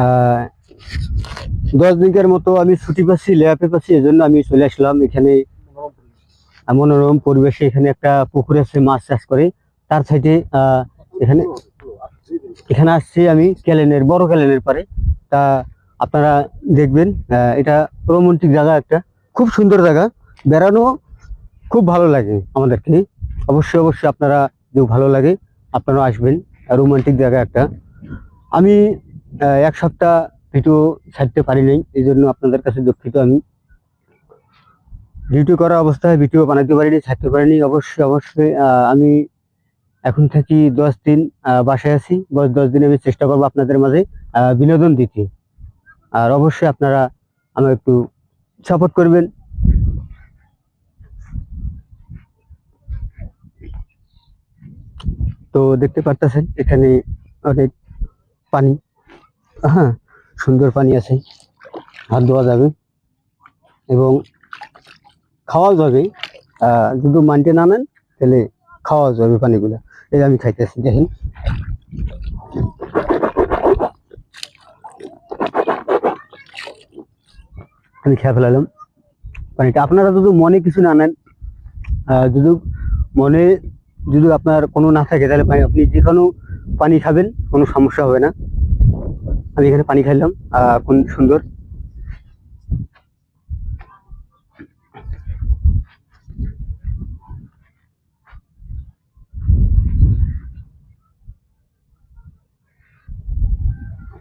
আহ 10 দিনের মতো আমি ছুটি পাচ্ছি, লেয়াপে পাচ্ছি, এজন্য আমি চলে আসলাম এখানে। মনোরম পরিবেশে এখানে একটা পুকুর আছে, মাছ চাষ করে তার সাইডে এখানে এখানে আসছি আমি ক্যালেনের, বড় ক্যালেনের পারে। তা আপনারা দেখবেন, এটা রোমান্টিক জায়গা, একটা খুব সুন্দর জায়গা, বেড়ানো খুব ভালো লাগে আমাদেরকে। অবশ্যই অবশ্যই আপনারা যদি ভালো লাগে আপনারা আসবেন, রোমান্টিক জায়গা একটা। আমি 1 সপ্তাহ ভিডিও ছাড়তে পারি নাই, এই জন্য আপনাদের কাছে দুঃখিত। আমি ডিউটি করা অবস্থায় ভিডিও বানাতে পারিনি, ছাড়তে পারিনি। অবশ্যই অবশ্যই আমি এখন থেকে 10 দিন বাসায় আছি। 10 দিন আমি চেষ্টা করবো আপনাদের মাঝে বিনোদন দিতে। আর অবশ্যই আপনারা আমার একটু সাপোর্ট করবেন। তো দেখতে পারতেছেন এখানে অনেক পানি, হ্যাঁ, সুন্দর পানি আছে, হাত ধোয়া যাবে এবং খাওয়াও যাবে। যদি মানতে না নেন তাহলে খাওয়া যাবে পানিগুলা। এই যে আমি খাইতেছি, দেখেন। আমি খেয়ে ফেলালাম পানিটা। আপনারা যদি মনে কিছু না নেন, যদি মনে যদি আপনার কোনো না থাকে, তাহলে আপনি যে কোনো পানি খাবেন, কোনো সমস্যা হবে না। আমি এখানে পানি খাইলাম, কোন সুন্দর